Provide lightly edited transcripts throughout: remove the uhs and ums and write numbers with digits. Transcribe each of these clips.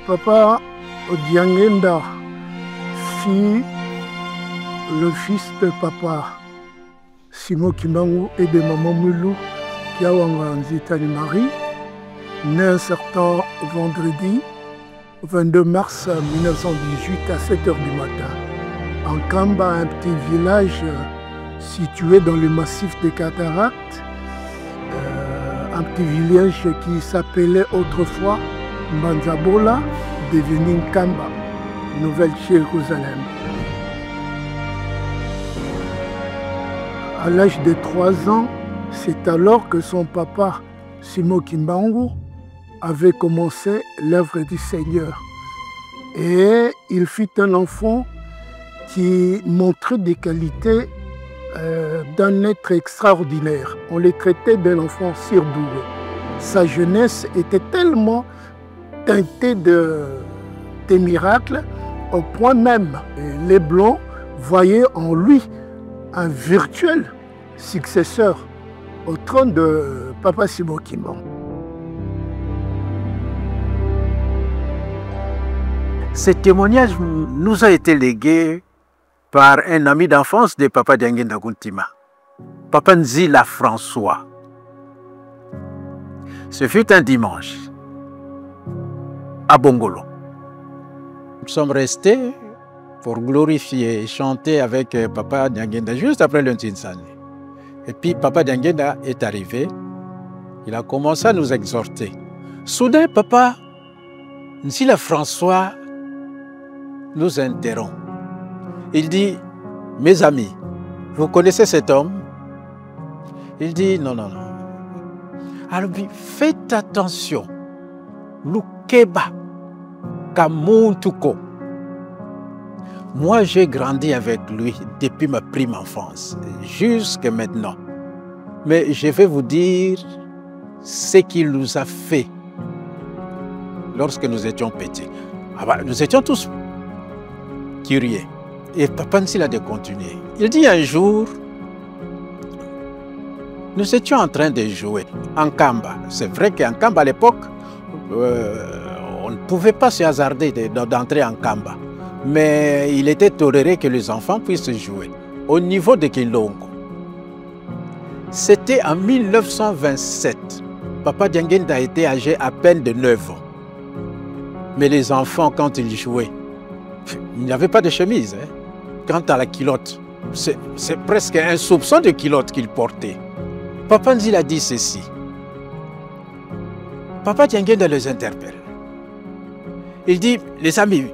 Papa Odiangenda fit le fils de papa Simon Kimbangu et de maman Moulou Kiawanga Nzitani Marie, né un certain vendredi 22 mars 1918 à 7 h du matin. En Kamba, un petit village situé dans le massif des Cataractes, un petit village qui s'appelait autrefois Mbanzabola, devenu Kamba, Nouvelle-Jérusalem. À l'âge de 3 ans, c'est alors que son papa, Simon Kimbangu, avait commencé l'œuvre du Seigneur. Et il fut un enfant qui montrait des qualités d'un être extraordinaire. On le traitait d'un enfant surdoué. Sa jeunesse était tellement teintée de miracles, au point même les Blancs voyaient en lui un virtuel successeur au trône de Papa Simon Kimbangu. Ce témoignage nous a été légué par un ami d'enfance de Papa Odiangenda Kuntima, Papa Nzila François. Ce fut un dimanche à Bongolo. Nous sommes restés pour glorifier et chanter avec Papa Odiangenda juste après le Ntinsani. Et puis Papa Odiangenda est arrivé, il a commencé à nous exhorter. Soudain, Papa Nzila François nous interrompt. Il dit, mes amis, vous connaissez cet homme? Il dit, non, non, non. Alors, faites attention. Lukeba Kamuntuko. Moi, j'ai grandi avec lui depuis ma prime enfance, jusqu'à maintenant. Mais je vais vous dire ce qu'il nous a fait lorsque nous étions petits. Ah bah, nous étions tous curieux. Et Papa Nzila de continuer. Il dit un jour, nous étions en train de jouer en Kamba. C'est vrai qu'en Kamba à l'époque, on ne pouvait pas se hasarder d'entrer en Kamba. Mais il était toléré que les enfants puissent jouer au niveau de Kilongo. C'était en 1927. Papa Odiangenda était âgé à peine de 9 ans. Mais les enfants, quand ils jouaient, il n'y avait pas de chemise. Hein. Quant à la culotte, c'est presque un soupçon de culotte qu'il portait. Papa Nzila dit ceci. Papa Odiangenda les interpelle. Il dit, les amis,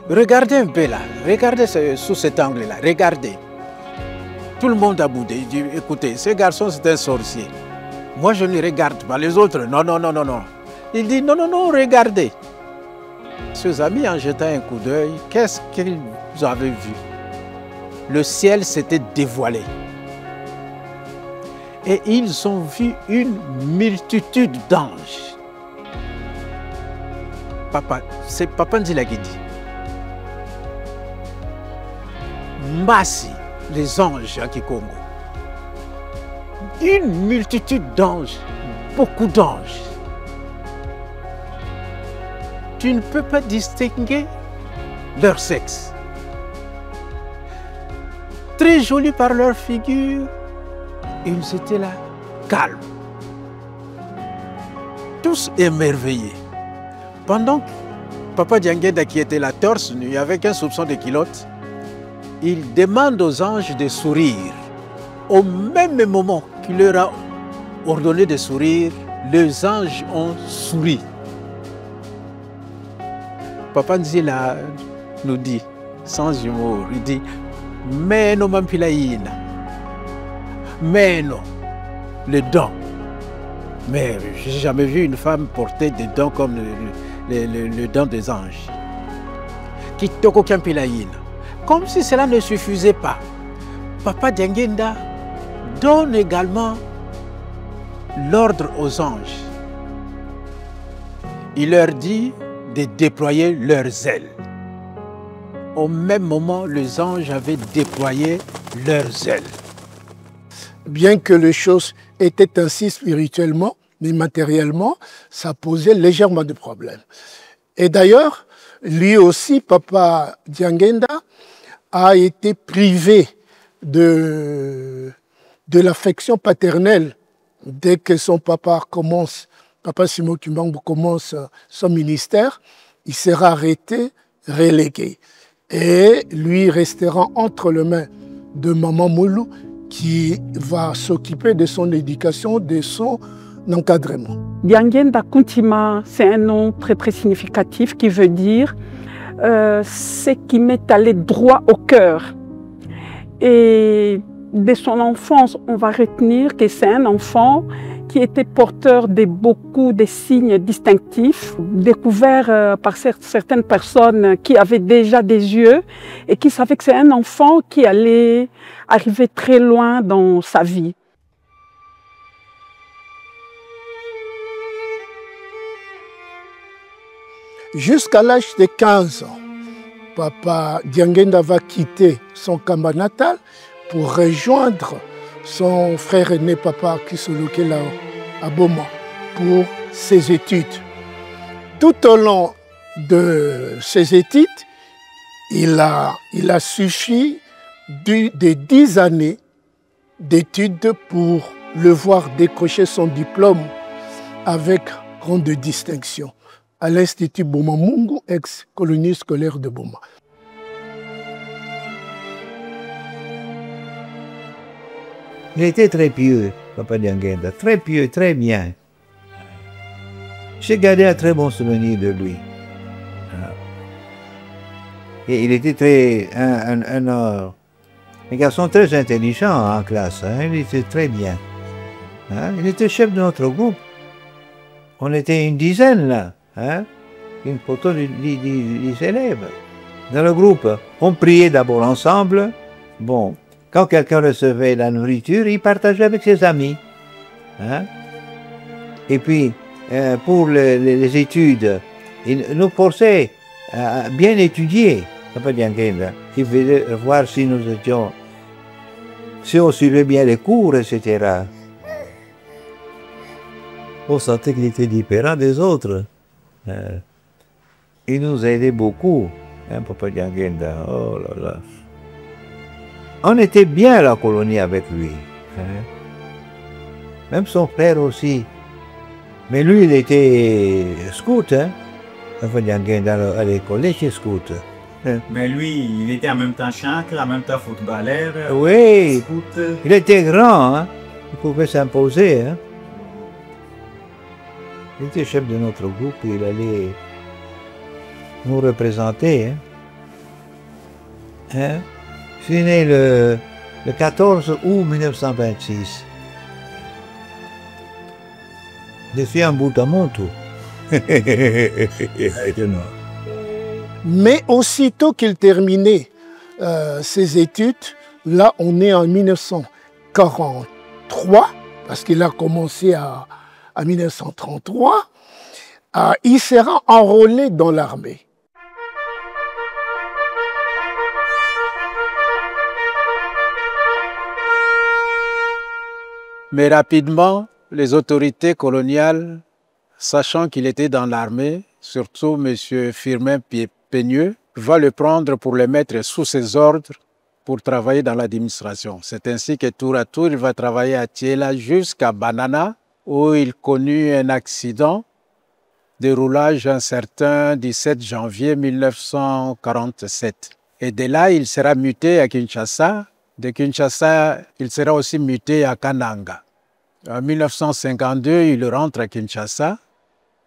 regardez un peu là, regardez sous cet angle-là, regardez. Tout le monde a boudé. Il dit, écoutez, ce garçon c'est un sorcier. Moi je ne regarde pas, les autres, non, non, non, non, non. Il dit, non, non, non, regardez. Ses amis, en jetant un coup d'œil, qu'est-ce qu'ils avaient vu? Le ciel s'était dévoilé. Et ils ont vu une multitude d'anges. C'est Papa Nzila qui dit. Mbasi, les anges à Kikongo. Une multitude d'anges, beaucoup d'anges. Tu ne peux pas distinguer leur sexe. Très jolis par leur figure, ils étaient là, calmes. Tous émerveillés. Pendant que Papa Odiangenda, qui était là torse nu, avec un soupçon de culotte, il demande aux anges de sourire. Au même moment qu'il leur a ordonné de sourire, les anges ont souri. Papa Nzila nous dit, sans humour, il dit, mais non, mampilaïna, mais non, les dents. Mais je n'ai jamais vu une femme porter des dents comme les dents des anges. Kitoko Kampilaïna. Comme si cela ne suffisait pas, Papa Odiangenda donne également l'ordre aux anges. Il leur dit de déployer leurs ailes. Au même moment, les anges avaient déployé leurs ailes. Bien que les choses étaient ainsi spirituellement, mais matériellement, ça posait légèrement de problèmes. Et d'ailleurs, lui aussi, Papa Diangenda, a été privé de l'affection paternelle dès que son papa Simon Kimbangu commence son ministère. Il sera arrêté, relégué. Et lui restera entre les mains de Maman Moulou qui va s'occuper de son éducation, de son encadrement. Diangenda Kuntima, c'est un nom très très significatif qui veut dire ce qui m'est allé droit au cœur. Et de son enfance, on va retenir que c'est un enfant qui était porteur de beaucoup de signes distinctifs, découverts par certaines personnes qui avaient déjà des yeux et qui savaient que c'est un enfant qui allait arriver très loin dans sa vie. Jusqu'à l'âge de 15 ans, Papa Diangenda va quitter son Kamba natal pour rejoindre son frère aîné, Papa Kisoloke là à Boma, pour ses études. Tout au long de ses études, il a suffi de 10 années d'études pour le voir décrocher son diplôme avec rang de distinction à l'Institut Boma Mungu, ex-colonie scolaire de Boma. Il était très pieux, Papa Diangenda, très pieux, très bien. J'ai gardé un très bon souvenir de lui. Et il était un garçon très intelligent en classe, hein, il était très bien. Hein, il était chef de notre groupe. On était une dizaine là, hein, une photo des élèves. Dans le groupe, on priait d'abord ensemble. Bon. Quand quelqu'un recevait la nourriture, il partageait avec ses amis. Hein? Et puis, pour les études, il nous forçait à bien étudier. Il voulait voir si si on suivait bien les cours, etc. On sentait qu'il était différent des autres. Il nous aidait beaucoup, hein, Papa Diangenda. Oh là là. On était bien à la colonie avec lui. Hein? Même son frère aussi. Mais lui, il était scout. Hein? À l'école, il était scout. Hein? Mais lui, il était en même temps chancre, en même temps footballeur. Oui, scout. Il était grand. Hein? Il pouvait s'imposer. Hein? Il était chef de notre groupe. Il allait nous représenter. Hein? Hein? Je suis né le 14 août 1926. Je suis un bout à mon tour. Mais aussitôt qu'il terminait ses études, là on est en 1943, parce qu'il a commencé à 1933, il sera enrôlé dans l'armée. Mais rapidement, les autorités coloniales, sachant qu'il était dans l'armée, surtout M. Firmin Peigneux, va le prendre pour le mettre sous ses ordres pour travailler dans l'administration. C'est ainsi que tour à tour, il va travailler à Thiela jusqu'à Banana, où il connut un accident de roulage incertain 17 janvier 1947. Et de là, il sera muté à Kinshasa. De Kinshasa, il sera aussi muté à Kananga. En 1952, il rentre à Kinshasa.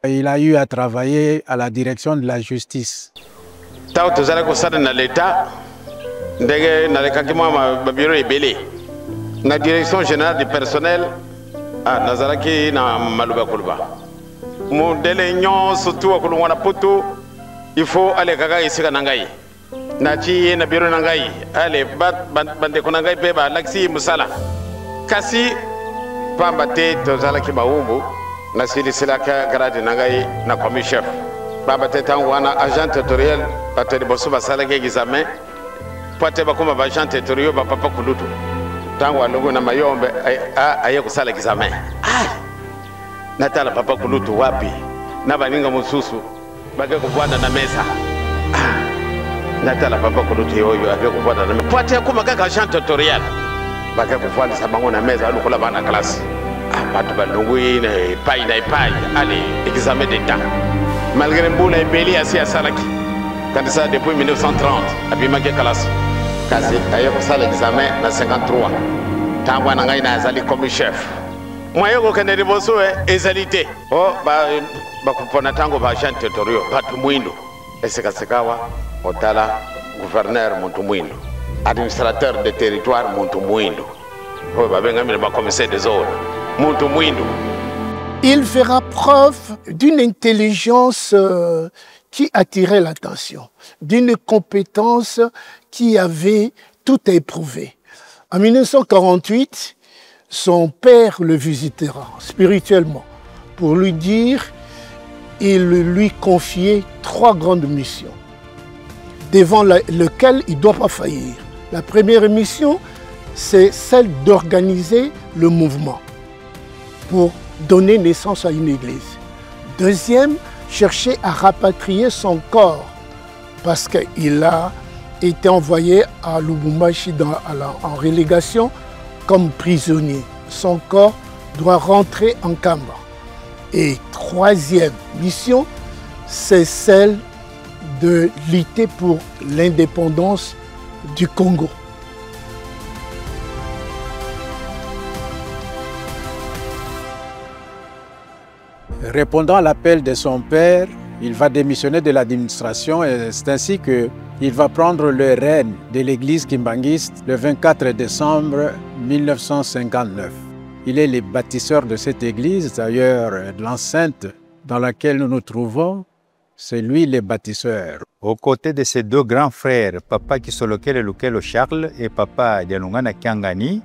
Il a eu à travailler à la direction de la justice. Tao tozala kosala na l'État, ndenge nalekaki mwa babiro ebele. Na direction générale du personnel, nazalaki na maloba koloba. Modele nyonso tu akolongwa na poto, il faut aller kaka esika na ngai. Nachi na biro na ngai, ale bandeko na ngai pe ba laksi musala. Kasi pamba te tozalaki baumbu na silisilaka grade na ngai na commis chef. Pamba te tangu wana agent territorial pateli boso basalaki examen. Poate bakoma ba agent territorial ba papa kulutu. Tangu alongo na mayombe aye kusala examen. Natala papa kulutu wapi? Na baninga mususu bake kuvana na mesa natala papa kuluti oyo ave kuvana na mesa poate kuma kaka chant tutorial bake kuvana sabango na mesa alukula bana classe batu balungui na pai allez examen d'état malgré mbula ebeli asi asalaki kanisa depuis 1930 abimaki classe kasi aye kosala examen na 53 ntango na ngai nazali comme chef moyen kokende liboso ezali te bakupona ntango baagent territoriaux batu mwindo esekasekawa otala gouverneur muntu mwindo administrateur de territoire muntu mwindo oyo babengamile bacommissaire des zones muntu mwindo. Il fera preuve d'une intelligence qui attirait l'attention, d'une compétence qui avait tout à éprouver. En 1948, son père le visitera spirituellement pour lui dire, il lui confiait 3 grandes missions devant lesquelles il ne doit pas faillir. La première mission, c'est celle d'organiser le mouvement pour donner naissance à une église. Deuxième, chercher à rapatrier son corps parce qu'il a été envoyé à Lubumbashi en relégation comme prisonnier. Son corps doit rentrer en Kamba. Et troisième mission, c'est celle de lutter pour l'indépendance du Congo. Répondant à l'appel de son père, il va démissionner de l'administration et c'est ainsi qu'il va prendre le règne de l'église kimbanguiste le 24 décembre 1959. Il est le bâtisseur de cette église, d'ailleurs l'enceinte dans laquelle nous nous trouvons, c'est lui le bâtisseur. Aux côtés de ses 2 grands frères, Papa Kisolokele Lukelo Charles et Papa Dialungana Kiangani,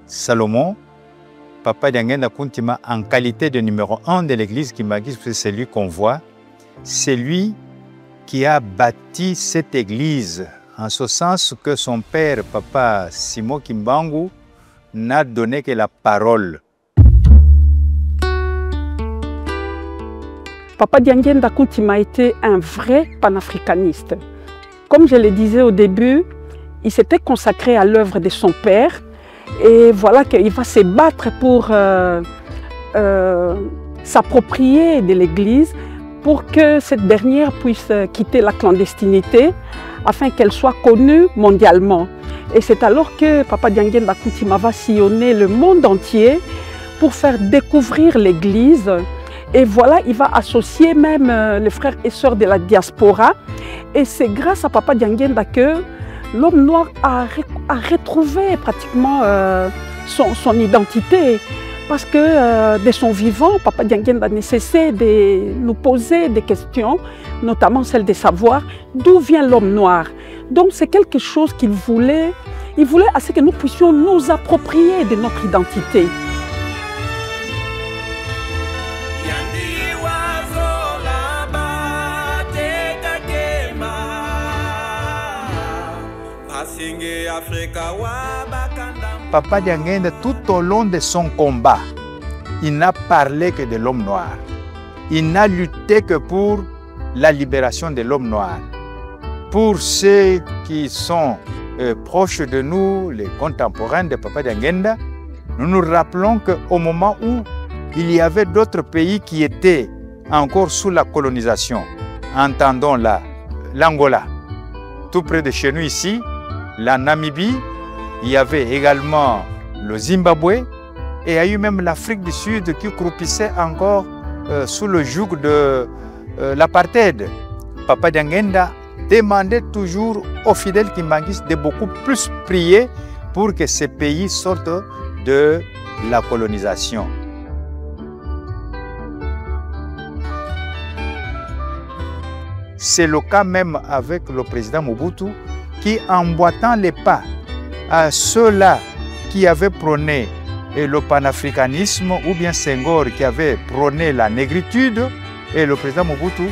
Salomon, Papa Diangenda Kuntima, en qualité de numéro 1 de l'église Kimbanguiste, c'est lui qu'on voit, c'est lui qui a bâti cette église, en ce sens que son père, Papa Simon Kimbangu, n'a donné que la parole. Papa Diangenda Kuntima était un vrai panafricaniste. Comme je le disais au début, il s'était consacré à l'œuvre de son père. Et voilà qu'il va se battre pour s'approprier de l'Église pour que cette dernière puisse quitter la clandestinité afin qu'elle soit connue mondialement. Et c'est alors que Papa Diangenda Kuntima va sillonner le monde entier pour faire découvrir l'Église. Et voilà, il va associer même les frères et sœurs de la diaspora. Et c'est grâce à Papa Diangenda que l'homme noir a retrouvé pratiquement son identité. Parce que de son vivant, Papa Diangenda ne cessait de nous poser des questions, notamment celle de savoir d'où vient l'homme noir. Donc c'est quelque chose qu'il voulait. Il voulait à ce que nous puissions nous approprier de notre identité. Papa Diangenda, tout au long de son combat, il n'a parlé que de l'homme noir. Il n'a lutté que pour la libération de l'homme noir. Pour ceux qui sont proches de nous, les contemporains de Papa Diangenda, nous nous rappelons qu'au moment où il y avait d'autres pays qui étaient encore sous la colonisation, entendons l'Angola, tout près de chez nous ici, la Namibie, il y avait également le Zimbabwe et il y a eu même l'Afrique du Sud qui croupissait encore sous le joug de l'apartheid. Papa Diangenda demandait toujours aux fidèles kimbanguistes de beaucoup plus prier pour que ces pays sortent de la colonisation. C'est le cas même avec le président Mobutu qui, emboîtant les pas à ceux-là qui avaient prôné le panafricanisme ou bien Senghor qui avait prôné la négritude, et le président Mobutu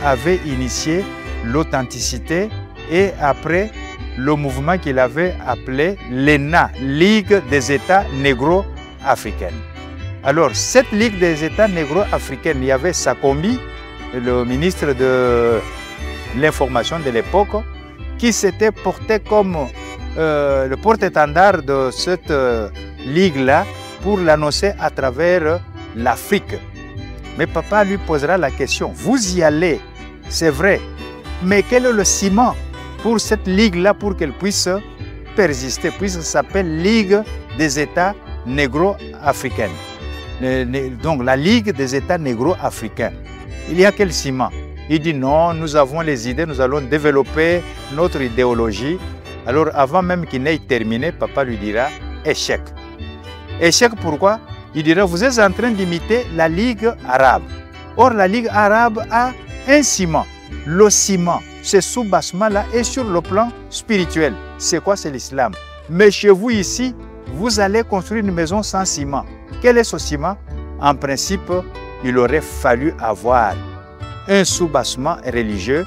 avait initié l'authenticité et après le mouvement qu'il avait appelé l'ENA, Ligue des États négro-africaines. Alors cette Ligue des États négro-africaines, il y avait Sakombi, le ministre de l'information de l'époque, qui s'était porté comme le porte-étendard de cette ligue-là pour l'annoncer à travers l'Afrique. Mais papa lui posera la question, vous y allez, c'est vrai, mais quel est le ciment pour cette ligue-là pour qu'elle puisse persister, puisque ça s'appelle Ligue des États négro-africains. Donc la Ligue des États négro-africains. Il y a quel ciment? Il dit non, nous avons les idées, nous allons développer notre idéologie. Alors avant même qu'il n'ait terminé, papa lui dira échec. Échec pourquoi? Il dira vous êtes en train d'imiter la Ligue arabe. Or la Ligue arabe a un ciment. Le ciment, ce soubassement-là est sur le plan spirituel. C'est quoi? C'est l'islam. Mais chez vous ici, vous allez construire une maison sans ciment. Quel est ce ciment? En principe, il aurait fallu avoir un soubassement religieux.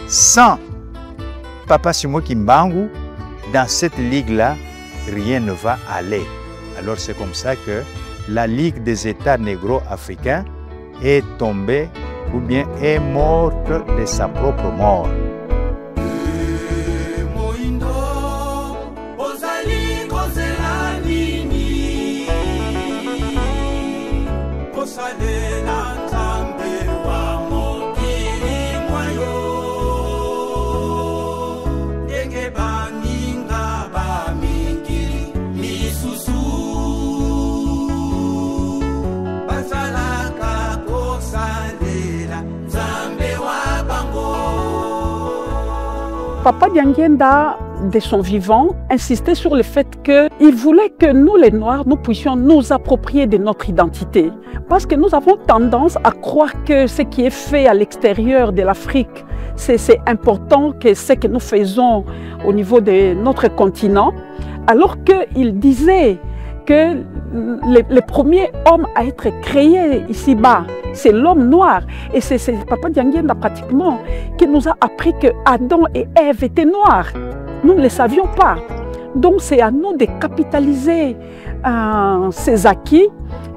Sans Papa Simoki Mbangu, dans cette ligue-là, rien ne va aller. Alors c'est comme ça que la Ligue des États négro-africains est tombée ou bien est morte de sa propre mort. Papa Dianguenda, de son vivant, insistait sur le fait qu'il voulait que nous, les Noirs, nous puissions nous approprier de notre identité. Parce que nous avons tendance à croire que ce qui est fait à l'extérieur de l'Afrique, c'est important que ce que nous faisons au niveau de notre continent, alors qu'il disait que le premier homme à être créé ici-bas, c'est l'homme noir. Et c'est Papa Dianguenda pratiquement qui nous a appris que Adam et Ève étaient noirs. Nous ne le savions pas. Donc c'est à nous de capitaliser ces acquis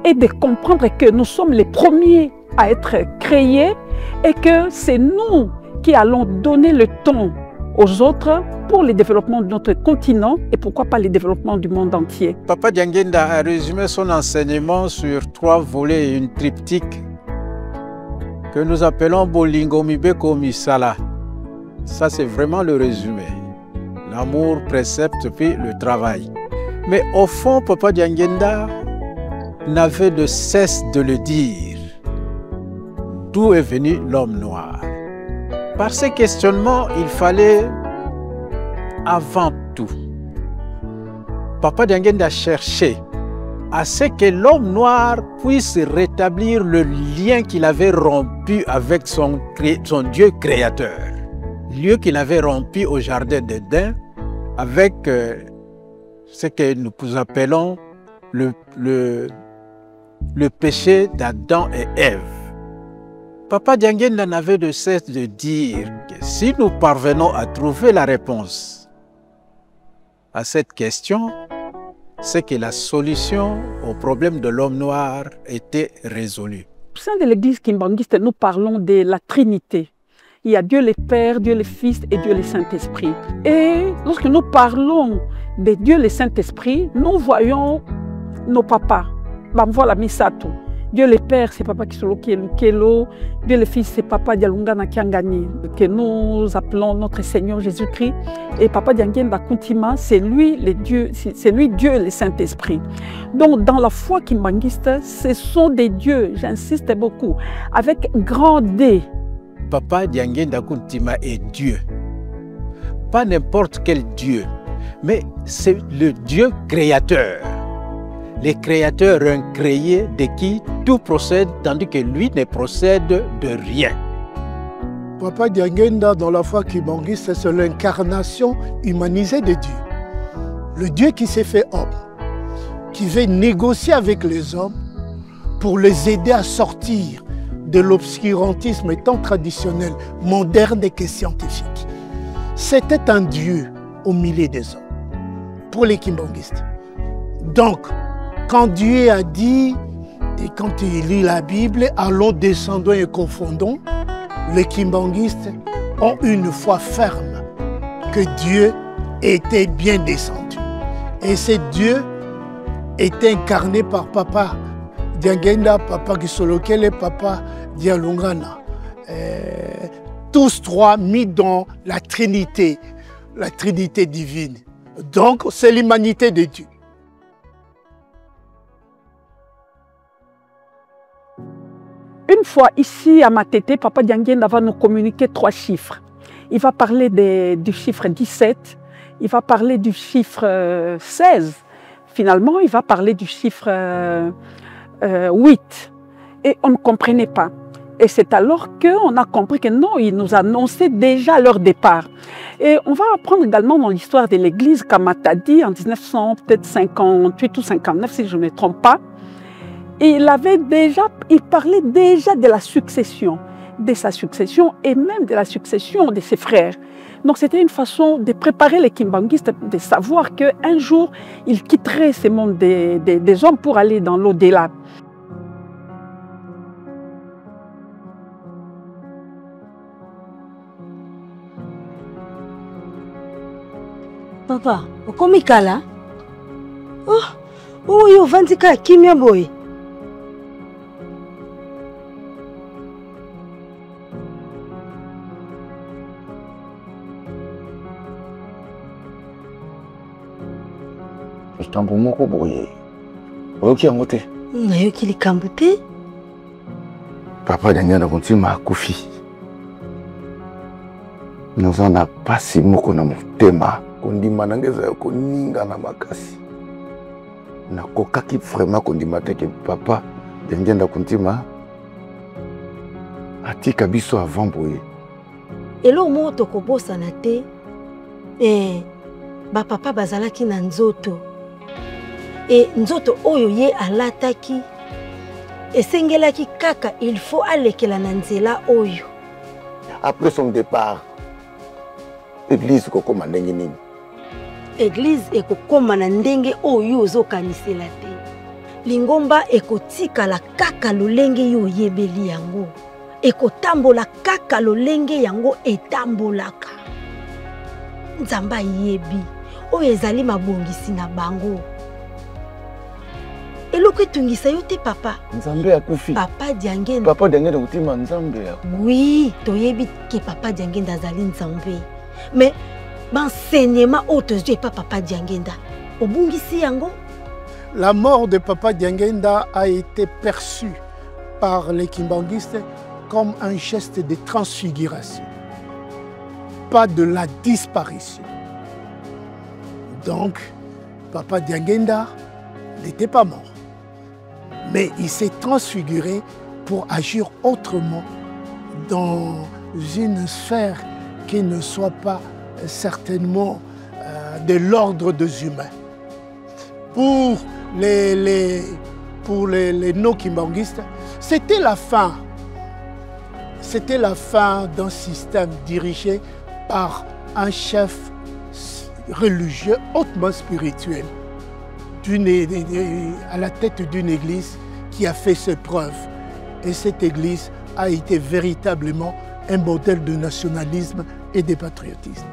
et de comprendre que nous sommes les premiers à être créés et que c'est nous qui allons donner le ton aux autres pour le développement de notre continent et pourquoi pas le développement du monde entier. Papa Dianguenda a résumé son enseignement sur 3 volets et une triptyque que nous appelons Bolingo Mibeko Misala. Ça c'est vraiment le résumé. L'amour, précepte, puis le travail. Mais au fond, Papa Dianguenda n'avait de cesse de le dire. D'où est venu l'homme noir? Par ces questionnements, il fallait avant tout, Papa Dianguenda cherchait à ce que l'homme noir puisse rétablir le lien qu'il avait rompu avec son Dieu créateur. Lieu qu'il avait rompu au jardin d'Éden avec ce que nous appelons le péché d'Adam et Ève. Papa Dianguenda n'avait de cesse de dire que si nous parvenons à trouver la réponse à cette question, c'est que la solution au problème de l'homme noir était résolue. Au sein de l'église kimbanguiste, nous parlons de la Trinité. Il y a Dieu le Père, Dieu le Fils et Dieu le Saint-Esprit. Et lorsque nous parlons de Dieu le Saint-Esprit, nous voyons nos papas. Voilà Misato. Dieu le Père, c'est Papa Kisolo Kelo. Dieu le Fils, c'est Papa Dialungana Kiangani, que nous appelons notre Seigneur Jésus-Christ. Et Papa Dianguenda Kuntima, c'est lui Dieu le Saint-Esprit. Donc dans la foi kimbanguiste, ce sont des dieux, j'insiste beaucoup, avec grand D. Papa Dianguenda Kuntima est Dieu. Pas n'importe quel Dieu, mais c'est le Dieu créateur. Les créateurs ont créé de qui tout procède, tandis que lui ne procède de rien. Papa Dianguenda, dans la foi kimbanguiste, c'est l'incarnation humanisée de Dieu. Le Dieu qui s'est fait homme, qui veut négocier avec les hommes pour les aider à sortir de l'obscurantisme tant traditionnel, moderne et scientifique. C'était un Dieu au milieu des hommes, pour les kimbanguistes. Donc, quand Dieu a dit, et quand il lit la Bible, allons, descendons et confondons, les kimbanguistes ont une foi ferme que Dieu était bien descendu. Et ce Dieu est incarné par Papa Diangenda, Papa Gisolokele et Papa Dialungana. Tous trois mis dans la Trinité divine. Donc, c'est l'humanité de Dieu. Une fois ici à Matete, Papa Diangenda va nous communiquer 3 chiffres. Il va parler du chiffre 17, il va parler du chiffre 16, finalement il va parler du chiffre 8. Et on ne comprenait pas. Et c'est alors qu'on a compris que non, il nous annonçait déjà leur départ. Et on va apprendre également dans l'histoire de l'Église qu'Amatadi, en 1958 ou 59, si je ne me trompe pas, il parlait déjà de la succession, de sa succession et même de la succession de ses frères. Donc c'était une façon de préparer les kimbanguistes, de savoir qu'un jour, ils quitteraient ce monde des hommes pour aller dans l'au-delà. Papa, okomi kala? Oh, yo vandika kimia boy. Likambo moko boye. Oyoki yango te? Nayoki likambo te? Papa Diangenda kontima akufi. Naza na pasi moko na motema. Kondima nangeza koninga na makasi. Nakokaki vraiment kondima te ke Papa Diangenda kontima atika biso avant boye. Elo mo tokobosana te. Ba papa bazalaki na nzoto. Et nzoto oyo ye alataki esengelaki kaka il faut alekela na nzela oyo. Après son départ, Église kokoma ndenge nini? Église ekokoma na ndenge oyo ozokanisela te. Lingomba ekotikala kaka lolenge yo yebeli yango. Ekotambola kaka lolenge yango etambolaka. Nzamba yebi oyo ezali mabongisi na bango. Eloko etungisa yo te papa. Nzambe akufi. Papa Diangenda. Papa Diangenda kutima nzambe ya. Oui, toyebi ke Papa Diangenda azali nzambe. Mais l'enseignement autre Dieu pas Papa Diangenda. Obungisi yango. La mort de Papa Diangenda a été perçue par les kimbanguistes comme un geste de transfiguration, pas de la disparition. Donc, Papa Diangenda n'était pas mort, mais il s'est transfiguré pour agir autrement dans une sphère qui ne soit pas certainement de l'ordre des humains. Pour les no-kimbanguistes, c'était la fin. C'était la fin d'un système dirigé par un chef religieux hautement spirituel à la tête d'une église qui a fait ses preuves. Et cette église a été véritablement un modèle de nationalisme et de patriotisme.